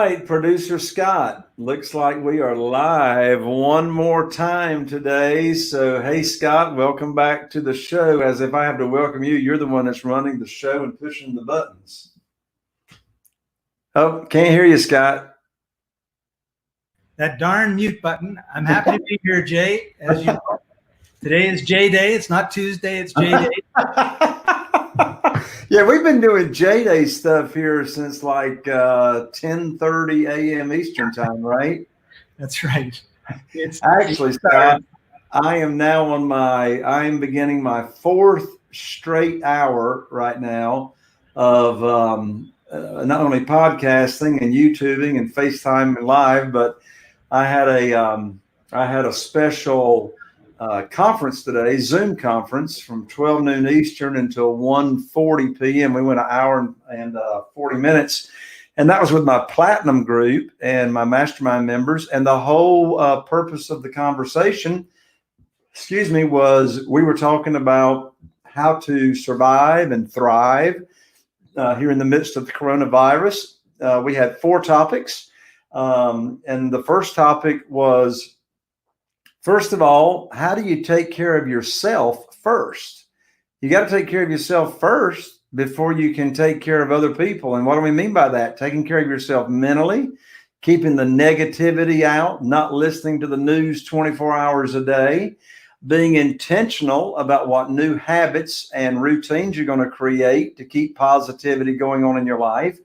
right, producer Scott. Looks like we are live one more time today. So, hey, Scott, welcome back to the show. As if I have to welcome you, you're the one that's running the show and pushing the buttons. Oh, can't hear you, Scott. That darn mute button. I'm happy to be here, Jay. As you know, today is J Day. It's not Tuesday, it's J Day. Yeah, we've been doing J-Day stuff here since like 10:30 a.m. Eastern time, right? That's right. It's actually, Scott, I am beginning my fourth straight hour right now of not only podcasting and YouTubing and FaceTime and live, but I had a special conference today, Zoom conference from 12 noon Eastern until 1:40 p.m. We went an hour and 40 minutes. And that was with my platinum group and my mastermind members. And the whole purpose of the conversation, was we were talking about how to survive and thrive here in the midst of the coronavirus. We had 4 topics. And the first topic was, first of all, how do you take care of yourself first? You got to take care of yourself first before you can take care of other people. And what do we mean by that? Taking care of yourself mentally, keeping the negativity out, not listening to the news 24 hours a day, being intentional about what new habits and routines you're going to create to keep positivity going on in your life.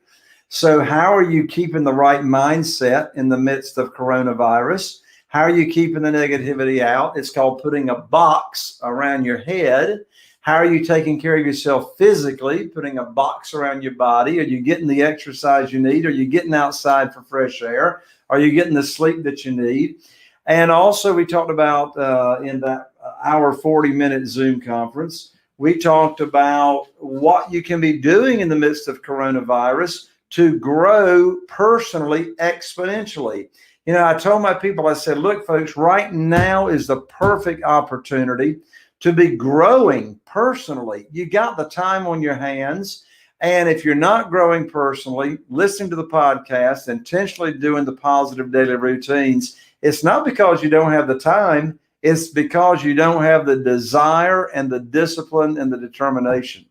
So how are you keeping the right mindset in the midst of coronavirus? How are you keeping the negativity out? It's called putting a box around your head. How are you taking care of yourself physically, putting a box around your body? Are you getting the exercise you need? Are you getting outside for fresh air? Are you getting the sleep that you need? And also we talked about in that hour 40-minute Zoom conference, we talked about what you can be doing in the midst of coronavirus to grow personally exponentially. You know, I told my people, I said, look, folks, right now is the perfect opportunity to be growing personally. You got the time on your hands. And if you're not growing personally, listening to the podcast, intentionally doing the positive daily routines, it's not because you don't have the time. It's because you don't have the desire and the discipline and the determination.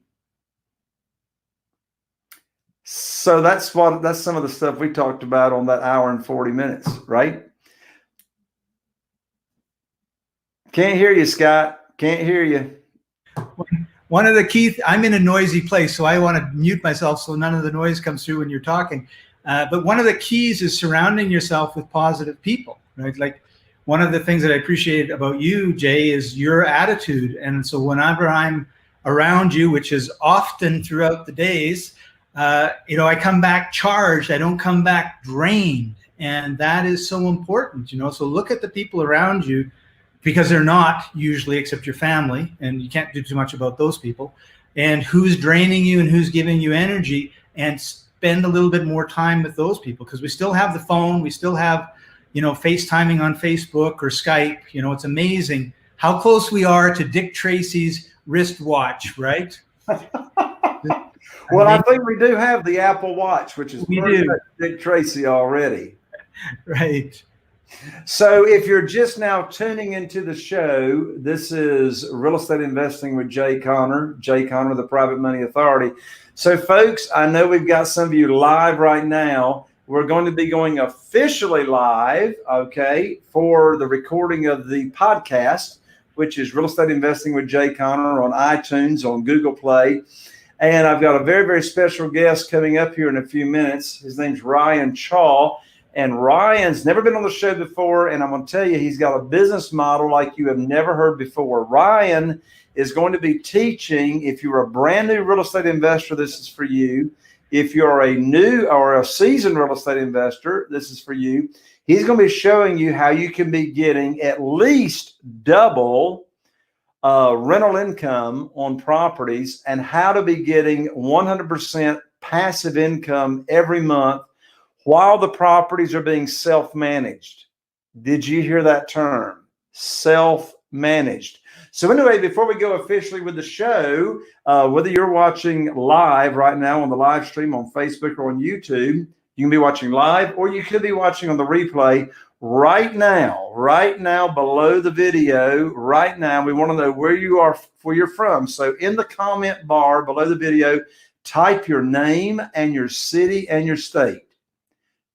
So that's some of the stuff we talked about on that hour and 40 minutes, right? Can't hear you, Scott. Can't hear you. One of the key, I'm in a noisy place, so I want to mute myself so none of the noise comes through when you're talking. But one of the keys is surrounding yourself with positive people, right? Like one of the things that I appreciate about you, Jay, is your attitude. And so whenever I'm around you, which is often throughout the days, I come back charged. I don't come back drained. And that is so important, So look at the people around you, because they're not usually, except your family, and you can't do too much about those people, and who's draining you and who's giving you energy, and spend a little bit more time with those people, because we still have the phone, we still have, FaceTiming on Facebook or Skype. It's amazing how close we are to Dick Tracy's wristwatch, right? Well, I think we do have the Apple Watch, which is Dick Tracy already. Right. So if you're just now tuning into the show, this is Real Estate Investing with Jay Conner, the Private Money Authority. So folks, I know we've got some of you live right now. We're going to be going officially live, okay, for the recording of the podcast, which is Real Estate Investing with Jay Conner on iTunes, on Google Play. And I've got a very, very special guest coming up here in a few minutes. His name's Ryan Chaw. And Ryan's never been on the show before, and I'm going to tell you, he's got a business model like you have never heard before. Ryan is going to be teaching, if you're a brand new real estate investor, this is for you. If you're a new or a seasoned real estate investor, this is for you. He's going to be showing you how you can be getting at least double rental income on properties, and how to be getting 100% passive income every month while the properties are being self-managed. Did you hear that term? Self-managed. So anyway, before we go officially with the show, whether you're watching live right now on the live stream on Facebook or on YouTube, You can be watching live, or you could be watching on the replay right now below the video right now. We want to know where you're from. So in the comment bar below the video, type your name and your city and your state.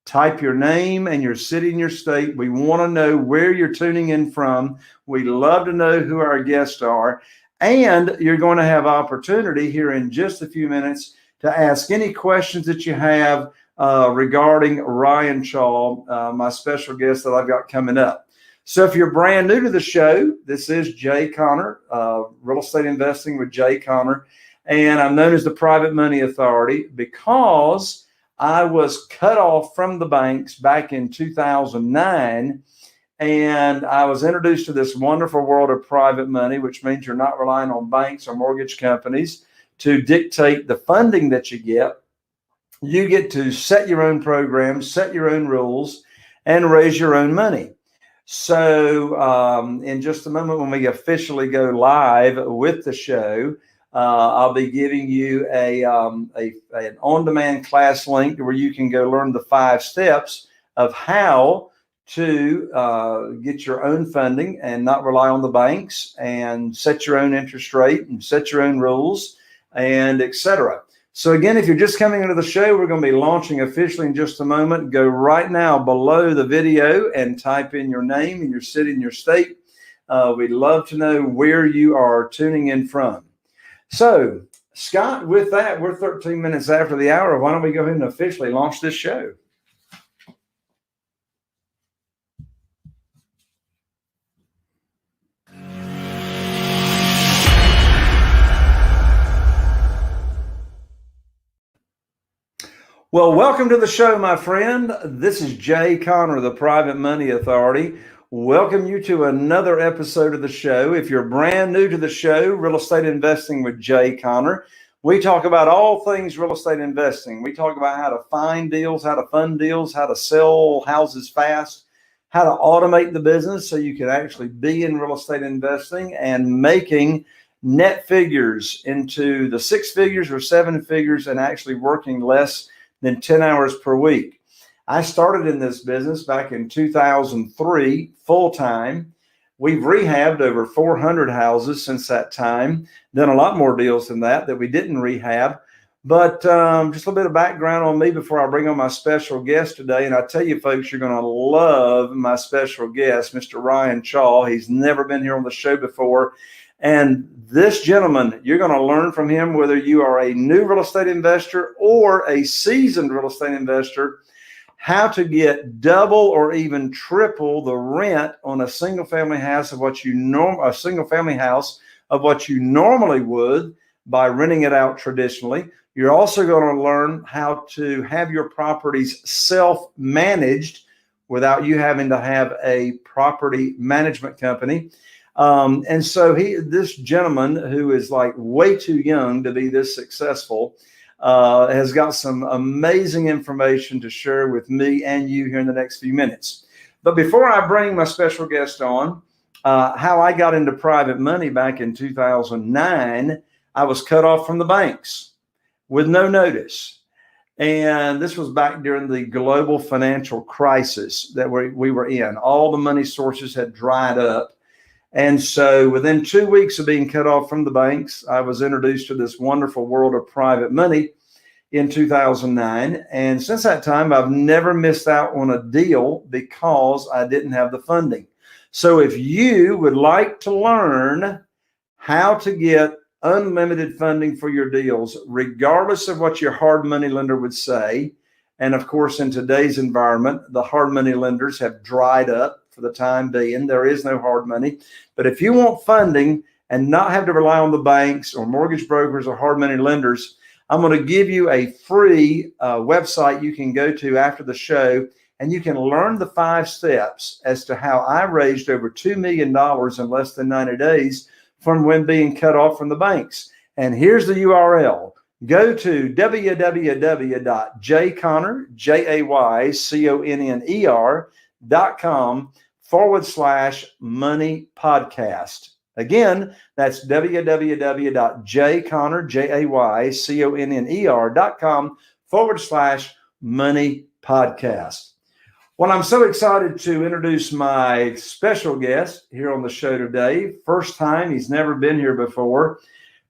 Type your name and your city and your state. We want to know where you're tuning in from. We love to know who our guests are. And you're going to have opportunity here in just a few minutes to ask any questions that you have regarding Ryan Chaw, my special guest that I've got coming up. So if you're brand new to the show, this is Jay Conner, Real Estate Investing with Jay Conner. And I'm known as the Private Money Authority because I was cut off from the banks back in 2009, and I was introduced to this wonderful world of private money, which means you're not relying on banks or mortgage companies to dictate the funding that you get. You get to set your own programs, set your own rules, and raise your own money. So in just a moment, when we officially go live with the show, I'll be giving you an on-demand class link where you can go learn the 5 steps of how to get your own funding and not rely on the banks, and set your own interest rate and set your own rules, and etc. So again, if you're just coming into the show, we're going to be launching officially in just a moment. Go right now below the video and type in your name and your city and your state. We'd love to know where you are tuning in from. So, Scott, with that, we're 13 minutes after the hour. Why don't we go ahead and officially launch this show? Well, welcome to the show, my friend. This is Jay Conner, the Private Money Authority. Welcome you to another episode of the show. If you're brand new to the show, Real Estate Investing with Jay Conner, we talk about all things real estate investing. We talk about how to find deals, how to fund deals, how to sell houses fast, how to automate the business so you can actually be in real estate investing and making net figures into the 6 figures or 7 figures and actually working less than 10 hours per week. I started in this business back in 2003, full-time. We've rehabbed over 400 houses since that time, done a lot more deals than that we didn't rehab. But just a little bit of background on me before I bring on my special guest today. And I tell you, folks, you're going to love my special guest, Mr. Ryan Chaw. He's never been here on the show before. And this gentleman, you're going to learn from him, whether you are a new real estate investor or a seasoned real estate investor, how to get double or even triple the rent on a single family house of what you normally would by renting it out traditionally. You're also going to learn how to have your properties self-managed without you having to have a property management company. And so this gentleman, who is like way too young to be this successful, has got some amazing information to share with me and you here in the next few minutes. But before I bring my special guest on, how I got into private money back in 2009, I was cut off from the banks with no notice. And this was back during the global financial crisis that we were in. All the money sources had dried up. And so within 2 weeks of being cut off from the banks, I was introduced to this wonderful world of private money in 2009. And since that time, I've never missed out on a deal because I didn't have the funding. So if you would like to learn how to get unlimited funding for your deals, regardless of what your hard money lender would say, and of course, in today's environment, the hard money lenders have dried up for the time being. There is no hard money. But if you want funding and not have to rely on the banks or mortgage brokers or hard money lenders, I'm going to give you a free website you can go to after the show, and you can learn the 5 steps as to how I raised over $2 million in less than 90 days from when being cut off from the banks. And here's the URL. Go to www.jayconner.com/money podcast. Again, that's www.jayconner.com/money podcast. Well, I'm so excited to introduce my special guest here on the show today. First time, he's never been here before.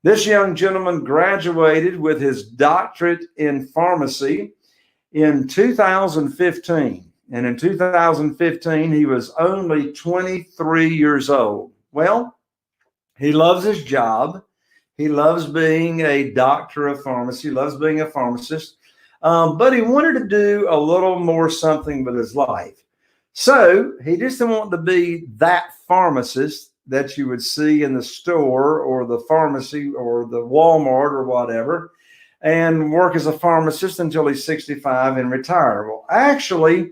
This young gentleman graduated with his doctorate in pharmacy in 2015. And in 2015, he was only 23 years old. Well, he loves his job. He loves being a doctor of pharmacy, loves being a pharmacist. But he wanted to do a little more something with his life. So he just didn't want to be that pharmacist that you would see in the store or the pharmacy or the Walmart or whatever, and work as a pharmacist until he's 65 and retire. Well, actually,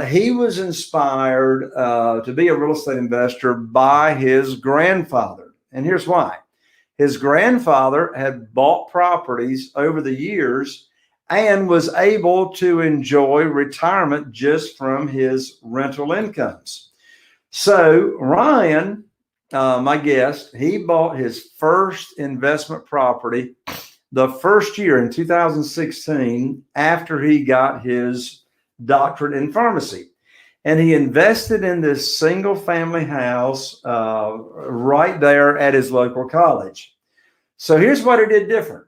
he was inspired to be a real estate investor by his grandfather. And here's why. His grandfather had bought properties over the years and was able to enjoy retirement just from his rental incomes. So Ryan, my guest, he bought his first investment property the first year in 2016 after he got his doctorate in pharmacy. And he invested in this single family house right there at his local college. So here's what he did different.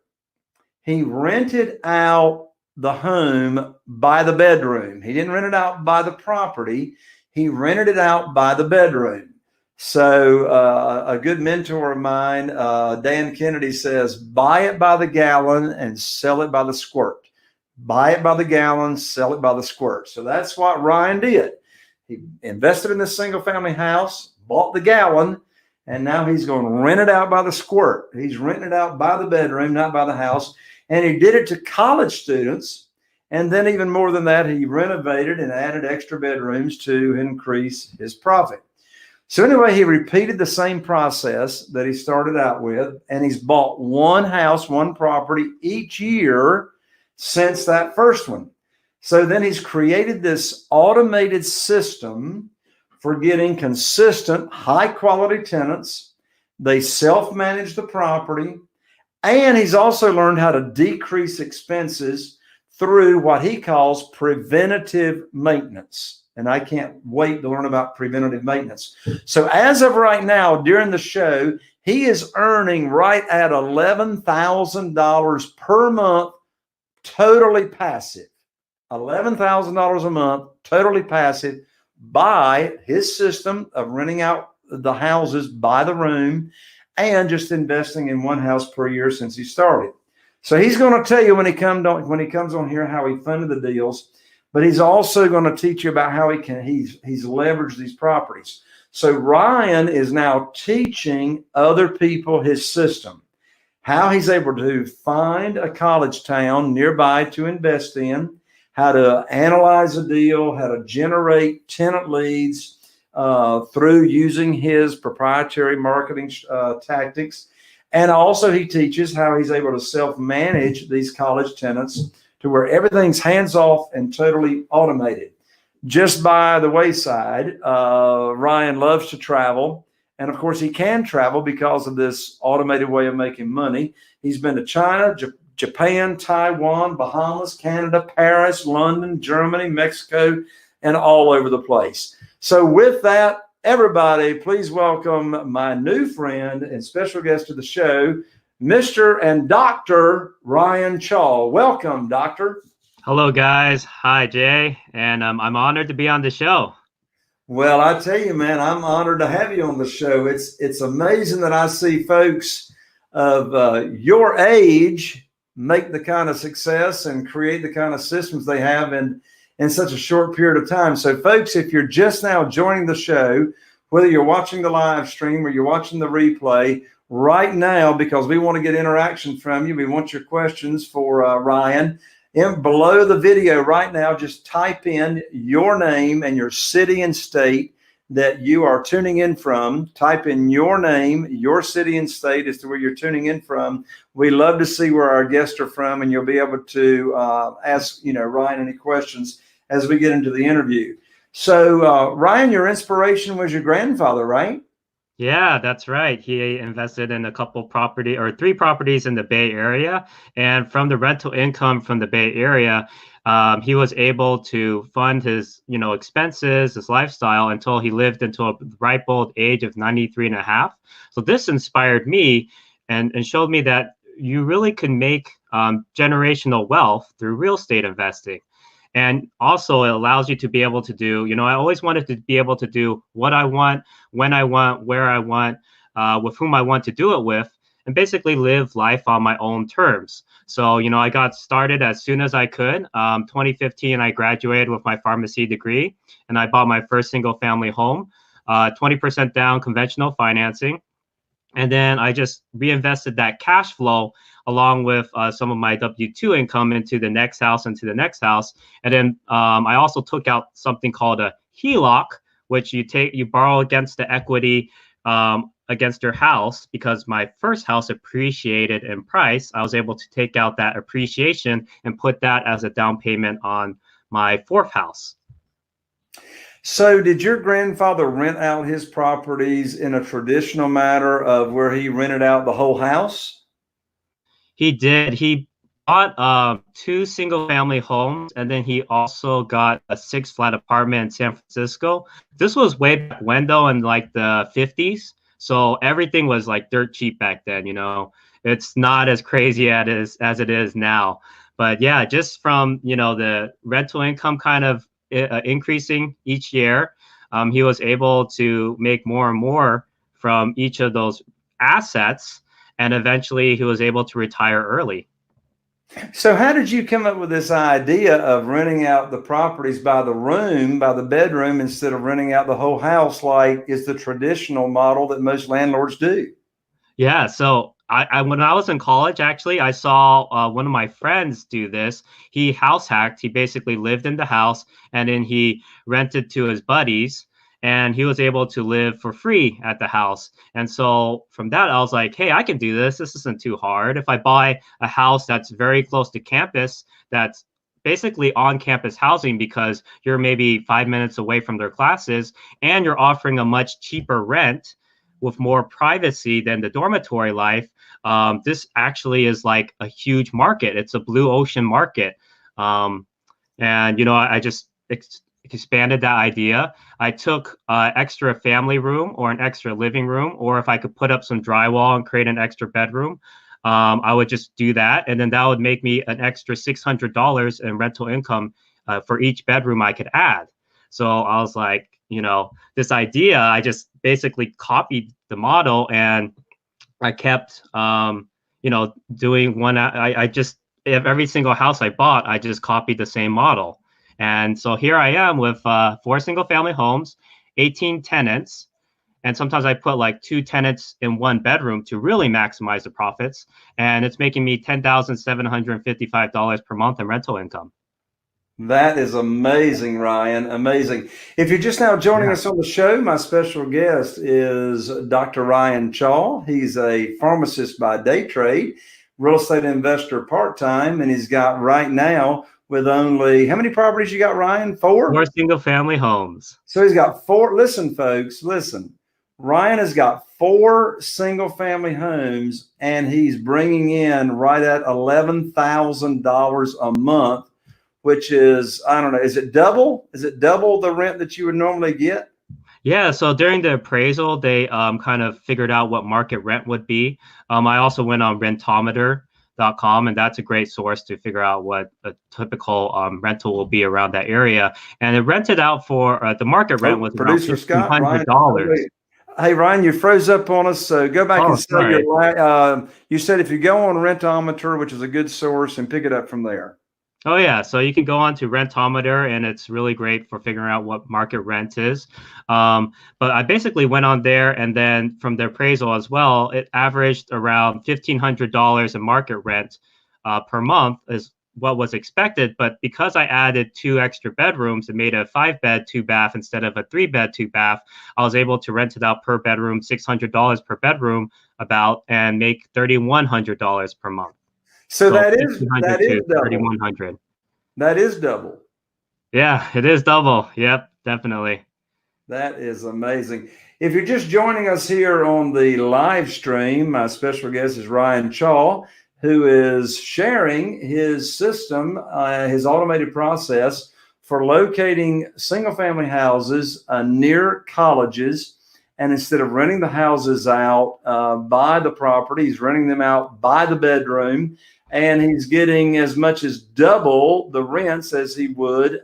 He rented out the home by the bedroom. He didn't rent it out by the property. He rented it out by the bedroom. So a good mentor of mine, Dan Kennedy, says, buy it by the gallon and sell it by the squirt. Buy it by the gallon, sell it by the squirt. So that's what Ryan did. He invested in this single family house, bought the gallon, and now he's going to rent it out by the squirt. He's renting it out by the bedroom, not by the house. And he did it to college students. And then even more than that, he renovated and added extra bedrooms to increase his profit. So anyway, he repeated the same process that he started out with, and he's bought one house, one property each year since that first one. So then he's created this automated system for getting consistent, high-quality tenants. They self-manage the property. And he's also learned how to decrease expenses through what he calls preventative maintenance. And I can't wait to learn about preventative maintenance. So as of right now, during the show, he is earning right at $11,000 per month, totally passive. $11,000 a month, totally passive, by his system of renting out the houses by the room and just investing in one house per year since he started. So he's going to tell you when he comes on here how he funded the deals, but he's also going to teach you about how he's leveraged these properties. So Ryan is now teaching other people his system, how he's able to find a college town nearby to invest in, how to analyze a deal, how to generate tenant leads, through using his proprietary marketing tactics. And also he teaches how he's able to self-manage these college tenants to where everything's hands-off and totally automated. Just by the wayside, Ryan loves to travel. And of course he can travel because of this automated way of making money. He's been to China, Japan, Taiwan, Bahamas, Canada, Paris, London, Germany, Mexico, and all over the place. So with that, everybody, please welcome my new friend and special guest to the show, Mr. and Dr. Ryan Chaw. Welcome, Doctor. Hello, guys. Hi, Jay. And I'm honored to be on the show. Well, I tell you, man, I'm honored to have you on the show. It's amazing that I see folks of your age make the kind of success and create the kind of systems they have in such a short period of time. So folks, if you're just now joining the show, whether you're watching the live stream or you're watching the replay right now, because we want to get interaction from you, we want your questions for Ryan. Below the video right now, just type in your name and your city and state that you are tuning in from. Type in your name, your city and state as to where you're tuning in from. We love to see where our guests are from, and you'll be able to ask Ryan any questions as we get into the interview. So Ryan, your inspiration was your grandfather, right? Yeah, that's right. He invested in a couple property or three properties in the Bay Area. And from the rental income from the Bay Area, he was able to fund his, expenses, his lifestyle until he lived until a ripe old age of 93 and a half. So this inspired me and showed me that you really can make generational wealth through real estate investing. And also, it allows you to be able to do, I always wanted to be able to do what I want, when I want, where I want, with whom I want to do it with, and basically live life on my own terms. So, I got started as soon as I could. 2015, I graduated with my pharmacy degree, and I bought my first single family home, 20% down conventional financing. And then I just reinvested that cash flow along with some of my W-2 income into the next house, into the next house. And then I also took out something called a HELOC, which you borrow against the equity against your house. Because my first house appreciated in price, I was able to take out that appreciation and put that as a down payment on my fourth house. So did your grandfather rent out his properties in a traditional manner of where he rented out the whole house? He did. He bought two single family homes, and then he also got a 6-flat apartment in San Francisco. This was way back when, though, in like the 50s. So everything was like dirt cheap back then, It's not as crazy as it is now. But yeah, just from, the rental income kind of increasing each year, he was able to make more and more from each of those assets. And eventually he was able to retire early. So how did you come up with this idea of renting out the properties by the room, by the bedroom, instead of renting out the whole house like is the traditional model that most landlords do? Yeah, so I when I was in college, actually, I saw one of my friends do this. He house hacked. He basically lived in the house and then he rented to his buddies, and he was able to live for free at the house. And so from that, I was like, hey, I can do this. This isn't too hard. If I buy a house that's very close to campus, that's basically on campus housing because you're maybe 5 minutes away from their classes and you're offering a much cheaper rent with more privacy than the dormitory life, this actually is like a huge market. It's a blue ocean market. And, I just expanded that idea. I took extra family room or an extra living room, or if I could put up some drywall and create an extra bedroom, I would just do that. And then that would make me an extra $600 in rental income for each bedroom I could add. So I was like, this idea, I just basically copied the model and I kept, doing one. I just, every single house I bought, I just copied the same model. And so here I am with 4 single family homes, 18 tenants. And sometimes I put like 2 tenants in one bedroom to really maximize the profits. And it's making me $10,755 per month in rental income. That is amazing, Ryan. Amazing. If you're just now joining us on the show, my special guest is Dr. Ryan Chaw. He's a pharmacist by day trade, real estate investor part-time, and he's got right now with only, how many properties you got, Ryan? 4? 4 single family homes. So he's got 4. Listen, folks, listen. Ryan has got 4 single family homes and he's bringing in right at $11,000 a month, which is, I don't know, is it double? Is it double the rent that you would normally get? Yeah, so during the appraisal, they kind of figured out what market rent would be. I also went on rentometer.com, and that's a great source to figure out what a typical rental will be around that area. And it rented out for the market rent was producer around $1,500. Hey, Ryan, you froze up on us. So go back and say you said if you go on Rentometer, which is a good source, and pick it up from there. Oh, yeah. So you can go on to Rentometer, and it's really great for figuring out what market rent is. But I basically went on there, and then from the appraisal as well, it averaged around $1,500 in market rent per month is what was expected. But because I added 2 extra bedrooms and made a 5-bed, 2-bath instead of a 3-bed, 2-bath, I was able to rent it out per bedroom, $600 per bedroom and make $3,100 per month. So that is double. 3,100. That is double. Yeah, it is double. Yep, definitely. That is amazing. If you're just joining us here on the live stream, my special guest is Ryan Chaw, who is sharing his system, his automated process for locating single-family houses near colleges. And instead of renting the houses out by the property, he's renting them out by the bedroom. And he's getting as much as double the rents as he would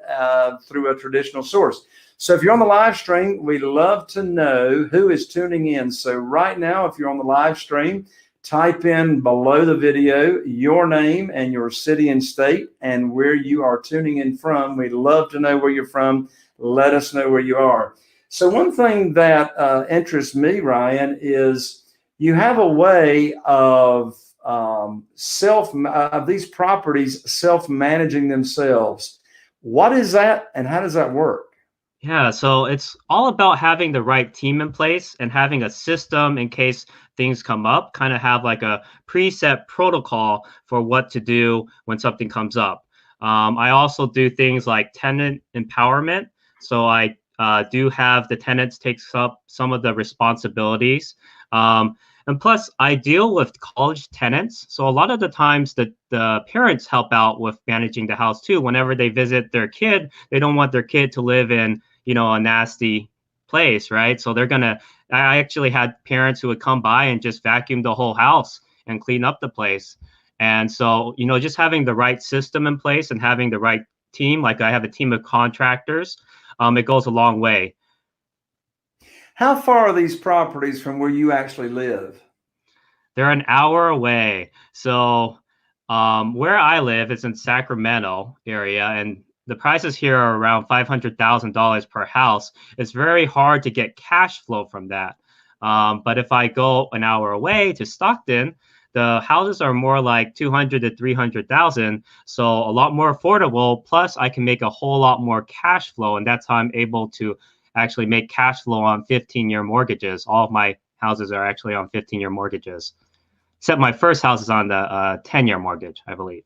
through a traditional source. So if you're on the live stream, we'd love to know who is tuning in. So right now, if you're on the live stream, type in below the video your name and your city and state and where you are tuning in from. We'd love to know where you're from. Let us know where you are. So one thing that interests me, Ryan, is you have a way of these properties self-managing themselves. What is that, and how does that work? Yeah, so it's all about having the right team in place and having a system in case things come up, kind of have like a preset protocol for what to do when something comes up. I also do things like tenant empowerment. So I do have the tenants take up some of the responsibilities. And plus, I deal with college tenants. So a lot of the times the parents help out with managing the house too. Whenever they visit their kid, they don't want their kid to live in, a nasty place, right? So I actually had parents who would come by and just vacuum the whole house and clean up the place. And so, just having the right system in place and having the right team, like I have a team of contractors, it goes a long way. How far are these properties from where you actually live? They're an hour away. So where I live is in Sacramento area, and the prices here are around $500,000 per house. It's very hard to get cash flow from that. But if I go an hour away to Stockton, the houses are more like 200 to 300,000, so a lot more affordable. Plus, I can make a whole lot more cash flow, and that's how I'm able to actually make cash flow on 15-year mortgages. All of my houses are actually on 15-year mortgages, except my first house is on the 10-year mortgage, I believe.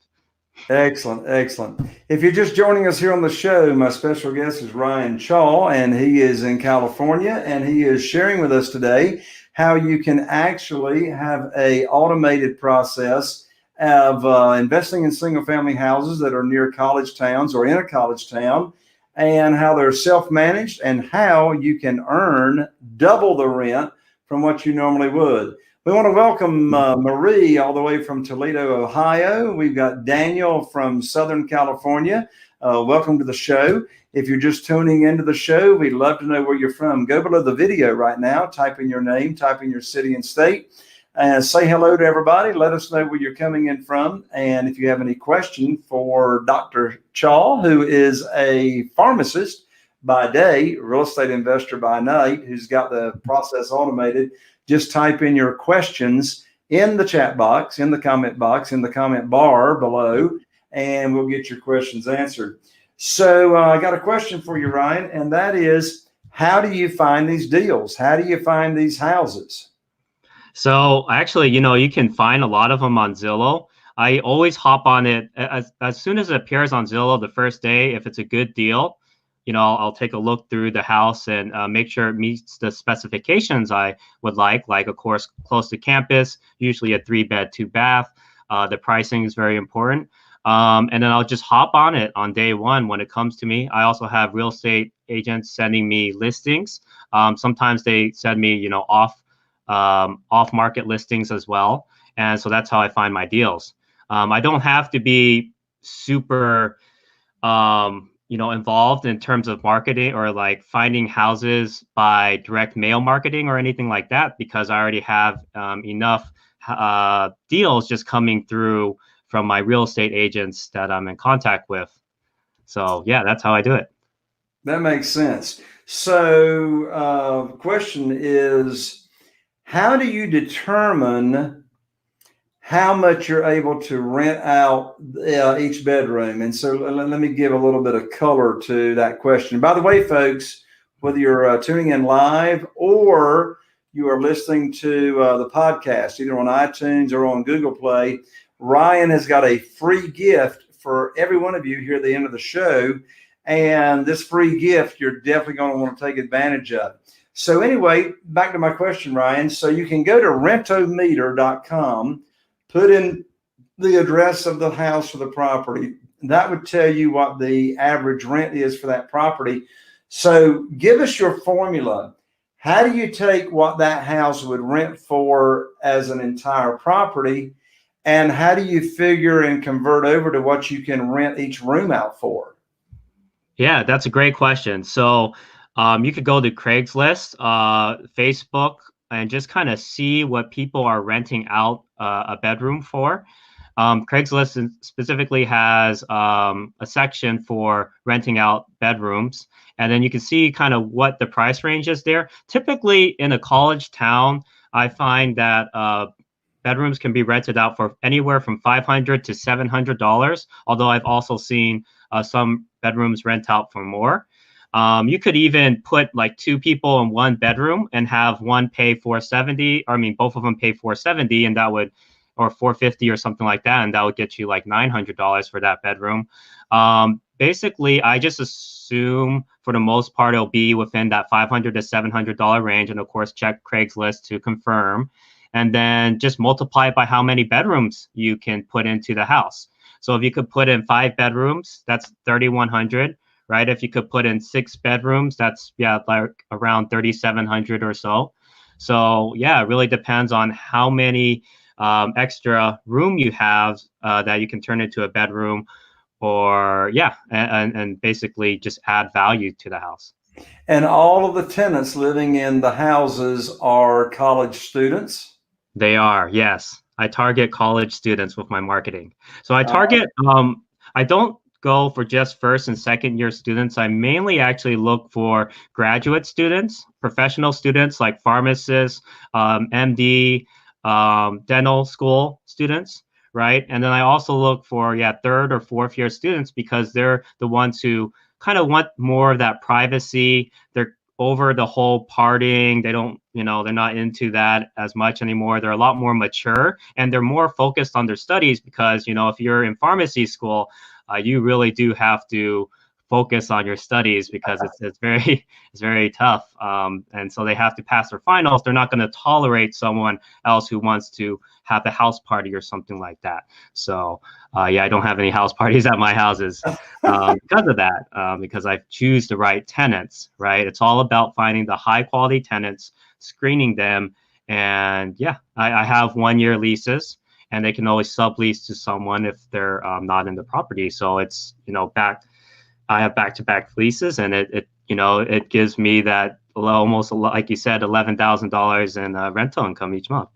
Excellent, excellent. If you're just joining us here on the show, my special guest is Ryan Chaw, and he is in California, and he is sharing with us today how you can actually have a automated process of investing in single-family houses that are near college towns or in a college town, and how they're self-managed and how you can earn double the rent from what you normally would. We want to welcome Marie all the way from Toledo, Ohio. We've got Daniel from Southern California. Welcome to the show. If you're just tuning into the show, we'd love to know where you're from. Go below the video right now, type in your name, type in your city and state, and say hello to everybody. Let us know where you're coming in from. And if you have any question for Dr. Chaw, who is a pharmacist by day, real estate investor by night, who's got the process automated, just type in your questions in the chat box, in the comment box, in the comment bar below, and we'll get your questions answered. So I got a question for you, Ryan, and that is, how do you find these deals? How do you find these houses? So actually, you can find a lot of them on Zillow. I always hop on it as soon as it appears on Zillow the first day. If it's a good deal, I'll take a look through the house and make sure it meets the specifications I would like, of course, close to campus, usually a 3-bed, 2-bath. The pricing is very important. And then I'll just hop on it on day one when it comes to me. I also have real estate agents sending me listings. Sometimes they send me, off market listings as well. And so that's how I find my deals. I don't have to be super, involved in terms of marketing or like finding houses by direct mail marketing or anything like that, because I already have enough deals just coming through from my real estate agents that I'm in contact with. So yeah, that's how I do it. That makes sense. So the question is, how do you determine how much you're able to rent out each bedroom? And so let me give a little bit of color to that question. By the way, folks, whether you're tuning in live or you are listening to the podcast, either on iTunes or on Google Play, Ryan has got a free gift for every one of you here at the end of the show. And this free gift, you're definitely going to want to take advantage of. So anyway, back to my question, Ryan. So you can go to rentometer.com, put in the address of the house or the property. That would tell you what the average rent is for that property. So give us your formula. How do you take what that house would rent for as an entire property, and how do you figure and convert over to what you can rent each room out for? Yeah, that's a great question. So you could go to Craigslist, Facebook, and just kind of see what people are renting out a bedroom for. Craigslist specifically has a section for renting out bedrooms, and then you can see kind of what the price range is there. Typically in a college town, I find that bedrooms can be rented out for anywhere from $500 to $700. Although I've also seen some bedrooms rent out for more. You could even put like two people in one bedroom and have one pay $470. I mean, both of them pay $470, and that would, or $450 or something like that, and that would get you like $900 for that bedroom. Basically, I just assume for the most part it'll be within that $500 to $700 range, and of course check Craigslist to confirm, and then just multiply it by how many bedrooms you can put into the house. So if you could put in 5 bedrooms, that's 3,100, right? If you could put in 6 bedrooms, that's like around 3,700 or so. So yeah, it really depends on how many extra room you have that you can turn into a bedroom, or and basically just add value to the house. And all of the tenants living in the houses are college students? They are, yes. I target college students with my marketing. So I target, I don't go for just first and second year students. I mainly actually look for graduate students, professional students like pharmacists, MD, dental school students, right? And then I also look for, third or fourth year students, because they're the ones who kind of want more of that privacy. They're over the whole partying. They don't, they're not into that as much anymore. They're a lot more mature, and they're more focused on their studies, because, if you're in pharmacy school, you really do have to focus on your studies, because it's very tough. And so they have to pass their finals. They're not going to tolerate someone else who wants to have a house party or something like that. So I don't have any house parties at my houses because of that, because I choose the right tenants, right? It's all about finding the high quality tenants, screening them. And I have 1-year leases, and they can always sublease to someone if they're not in the property. So it's, I have back-to-back leases, and it gives me that almost, like you said, $11,000 in rental income each month.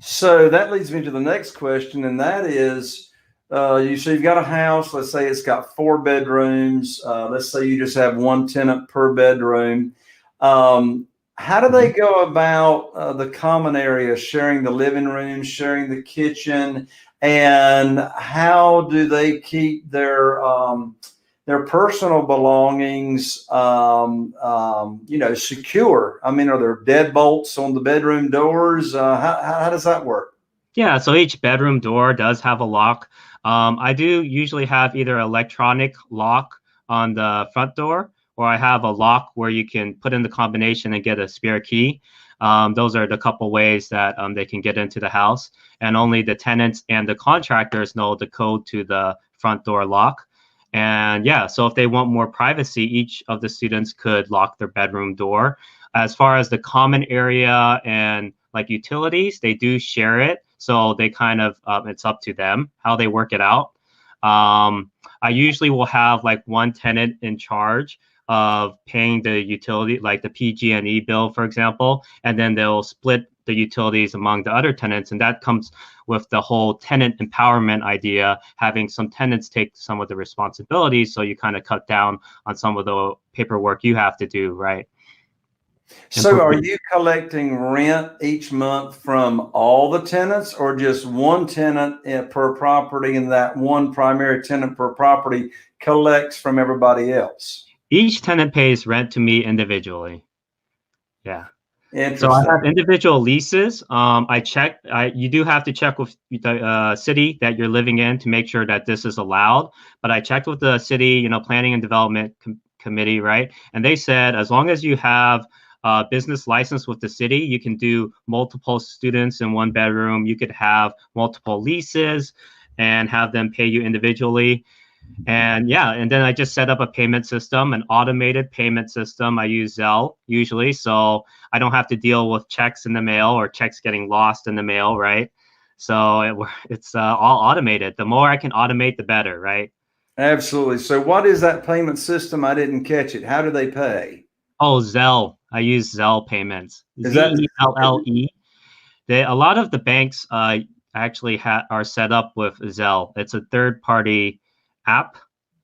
So that leads me to the next question, and that is, you've got a house. Let's say it's got 4 bedrooms. Let's say you just have 1 tenant per bedroom. How do they go about the common areas, sharing the living room, sharing the kitchen, and how do they keep their personal belongings, secure? I mean, are there deadbolts on the bedroom doors? How does that work? Yeah, so each bedroom door does have a lock. I do usually have either electronic lock on the front door, or I have a lock where you can put in the combination and get a spare key. Those are the couple ways that they can get into the house, and only the tenants and the contractors know the code to the front door lock. And so if they want more privacy, each of the students could lock their bedroom door. As far as the common area and like utilities, they do share it. So they kind of, it's up to them how they work it out. I usually will have like one tenant in charge of paying the utility, like the PG&E bill, for example, and then they'll split the utilities among the other tenants. And that comes with the whole tenant empowerment idea, having some tenants take some of the responsibilities, so you kind of cut down on some of the paperwork you have to do, right? So are you collecting rent each month from all the tenants, or just one tenant per property, and that one primary tenant per property collects from everybody else? Each tenant pays rent to me individually. Yeah. Interesting. So I have individual leases. You do have to check with the city that you're living in to make sure that this is allowed. But I checked with the city, planning and development committee, right? And they said, as long as you have business license with the city. You can do multiple students in one bedroom. You could have multiple leases and have them pay you individually. And yeah, and then I just set up a payment system, an automated payment system. I use Zelle usually, so I don't have to deal with checks in the mail or checks getting lost in the mail, right? So it's all automated. The more I can automate, the better, right? Absolutely. So what is that payment system? I didn't catch it. How do they pay? Oh, Zelle. I use Zelle payments. Is that Zelle. A lot of the banks actually are set up with Zelle. It's a third-party app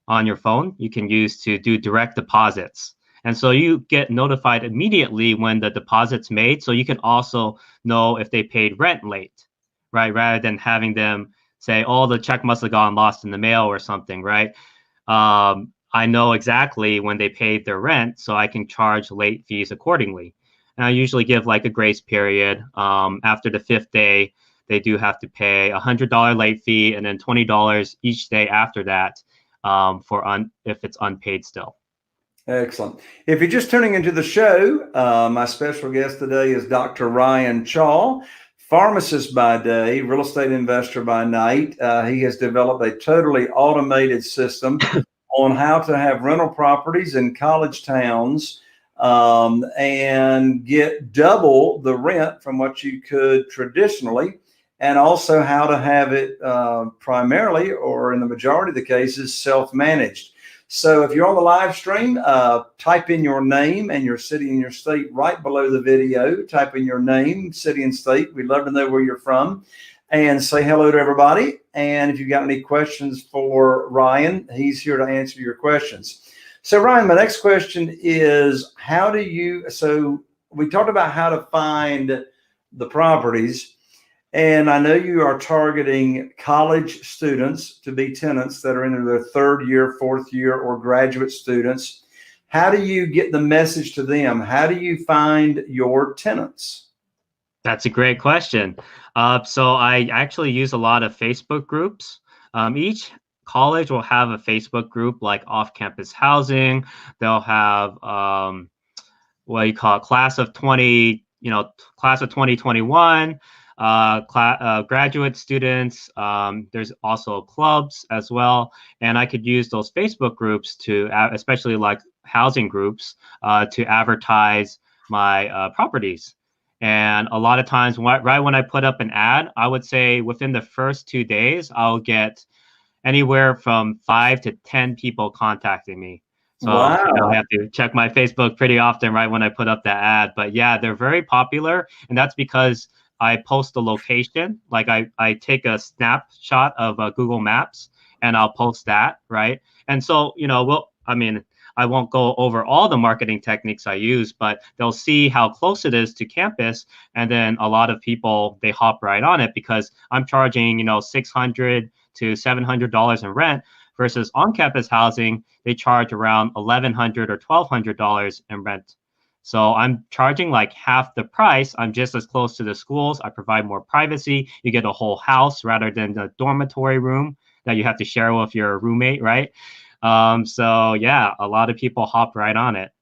on your phone you can use to do direct deposits. And so you get notified immediately when the deposit's made. So you can also know if they paid rent late, right? Rather than having them say, oh, the check must have gone lost in the mail or something, right? I know exactly when they paid their rent, so I can charge late fees accordingly. And I usually give like a grace period. After the 5th day, they do have to pay $100 late fee and then $20 each day after that if it's unpaid still. Excellent. If you're just tuning into the show, my special guest today is Dr. Ryan Chaw, pharmacist by day, real estate investor by night. He has developed a totally automated system on how to have rental properties in college towns and get double the rent from what you could traditionally, and also how to have it primarily, or in the majority of the cases, self-managed. So if you're on the live stream, type in your name and your city and your state right below the video. Type in your name, city and state. We'd love to know where you're from. And say hello to everybody. And if you've got any questions for Ryan, he's here to answer your questions. So Ryan, my next question is, so we talked about how to find the properties, and I know you are targeting college students to be tenants that are in their 3rd year, 4th year, or graduate students. How do you get the message to them? How do you find your tenants? That's a great question. So I actually use a lot of Facebook groups. Each college will have a Facebook group like off-campus housing. They'll have what you call class of 2021, graduate students. There's also clubs as well. And I could use those Facebook groups to, especially like housing groups, to advertise my properties. And a lot of times, right when I put up an ad, I would say within the first 2 days, I'll get anywhere from 5 to 10 people contacting me. So wow. I have to check my Facebook pretty often right when I put up that ad. But yeah, they're very popular. And that's because I post the location. Like I take a snapshot of Google Maps and I'll post that, right? And so, I won't go over all the marketing techniques I use, but they'll see how close it is to campus. And then a lot of people, they hop right on it because I'm charging, $600 to $700 in rent versus on-campus housing, they charge around $1,100 or $1,200 in rent. So I'm charging like half the price. I'm just as close to the schools. I provide more privacy. You get a whole house rather than the dormitory room that you have to share with your roommate, right? So yeah, a lot of people hop right on it.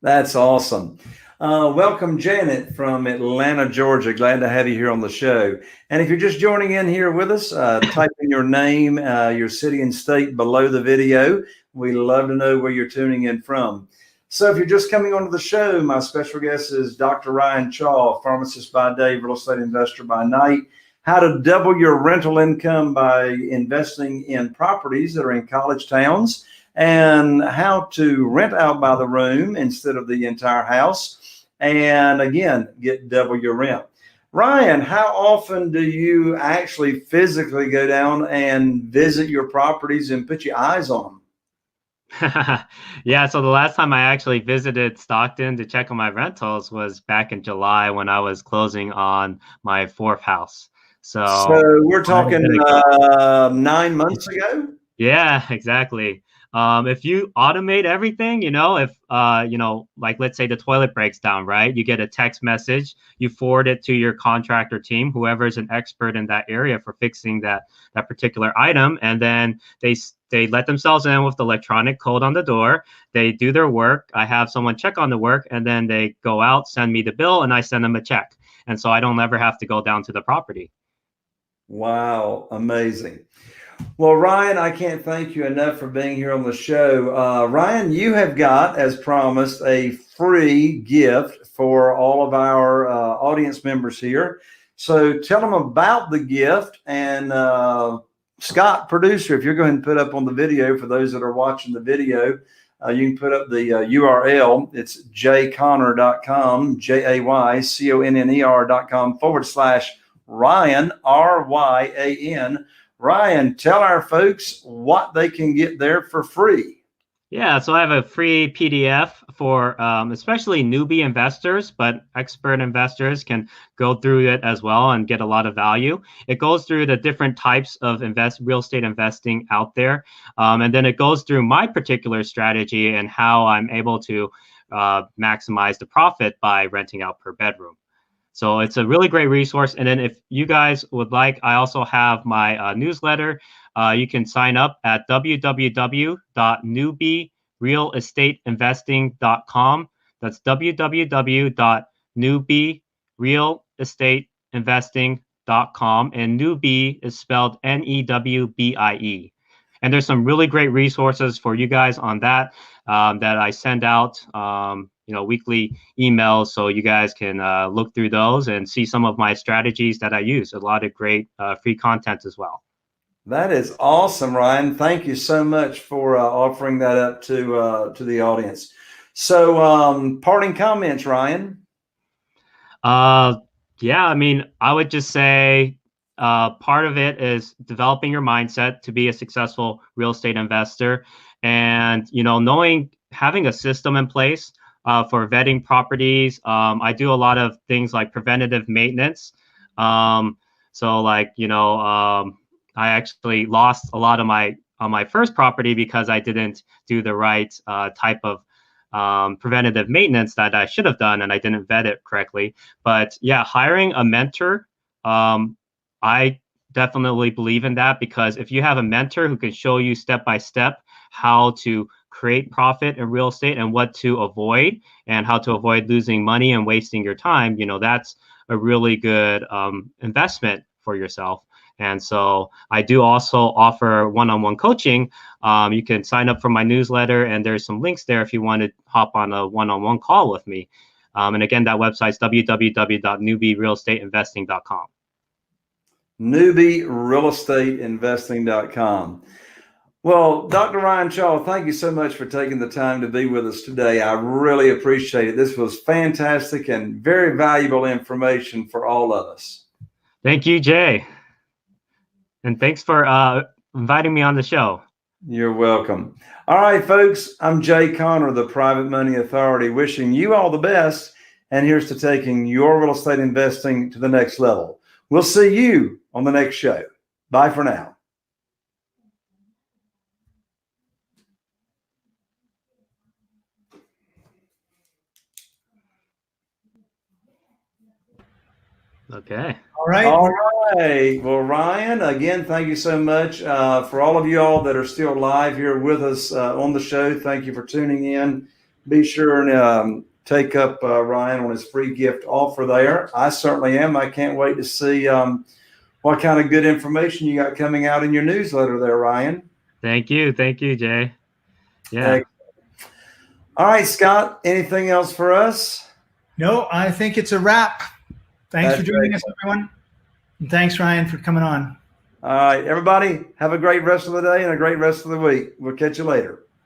That's awesome. Welcome, Janet from Atlanta, Georgia. Glad to have you here on the show. And if you're just joining in here with us, type in your name, your city and state below the video. We love to know where you're tuning in from. So if you're just coming onto the show, my special guest is Dr. Ryan Chaw, pharmacist by day, real estate investor by night. How to double your rental income by investing in properties that are in college towns, and how to rent out by the room instead of the entire house, and again, get double your rent. Ryan, how often do you actually physically go down and visit your properties and put your eyes on them? Yeah, so the last time I actually visited Stockton to check on my rentals was back in July when I was closing on my 4th house. So we're talking 9 months ago? Yeah, exactly. If you automate everything, if like let's say the toilet breaks down, right? You get a text message, you forward it to your contractor team, whoever is an expert in that area for fixing that particular item, and then they let themselves in with the electronic code on the door. They do their work. I have someone check on the work, and then they go out, send me the bill, and I send them a check. And so I don't ever have to go down to the property. Wow, amazing. Well, Ryan, I can't thank you enough for being here on the show. Ryan, you have got, as promised, a free gift for all of our audience members here. So tell them about the gift. And Scott, producer, if you're going to put up on the video, for those that are watching the video, you can put up the URL. It's jayconner.com, JAYCONNER.com/Ryan, RYAN. Ryan, tell our folks what they can get there for free. Yeah, so I have a free PDF for especially newbie investors, but expert investors can go through it as well and get a lot of value. It goes through the different types of real estate investing out there. And then it goes through my particular strategy and how I'm able to maximize the profit by renting out per bedroom. So it's a really great resource. And then if you guys would like, I also have my newsletter. You can sign up at www.newbierealestateinvesting.com. That's www.newbierealestateinvesting.com. And newbie is spelled NEWBIE. And there's some really great resources for you guys on that that I send out, weekly emails, so you guys can look through those and see some of my strategies that I use. A lot of great free content as well. That is awesome, Ryan. Thank you so much for offering that up to the audience. So, parting comments, Ryan. Yeah, I mean, I would just say part of it is developing your mindset to be a successful real estate investor, and having a system in place for vetting properties. I do a lot of things like preventative maintenance. I actually lost a lot of on my first property because I didn't do the right type of preventative maintenance that I should have done, and I didn't vet it correctly. But yeah, hiring a mentor, I definitely believe in that, because if you have a mentor who can show you step by step how to create profit in real estate and what to avoid and how to avoid losing money and wasting your time, that's a really good investment for yourself. And so I do also offer one-on-one coaching. You can sign up for my newsletter, and there's some links there if you want to hop on a one-on-one call with me. And again, that website is www.newbierealestateinvesting.com. newbierealestateinvesting.com. Well, Dr. Ryan Chaw, thank you so much for taking the time to be with us today. I really appreciate it. This was fantastic and very valuable information for all of us. Thank you, Jay. And thanks for inviting me on the show. You're welcome. All right, folks, I'm Jay Conner, the Private Money Authority, wishing you all the best. And here's to taking your real estate investing to the next level. We'll see you on the next show. Bye for now. Okay. All right. All right. Well, Ryan, again, thank you so much. For all of you all that are still live here with us on the show, thank you for tuning in. Be sure and take up Ryan on his free gift offer there. I certainly am. I can't wait to see what kind of good information you got coming out in your newsletter there, Ryan. Thank you. Thank you, Jay. Yeah. All right, Scott, anything else for us? No, I think it's a wrap. Thanks for joining us, everyone. And thanks, Ryan, for coming on. All right, everybody, have a great rest of the day and a great rest of the week. We'll catch you later.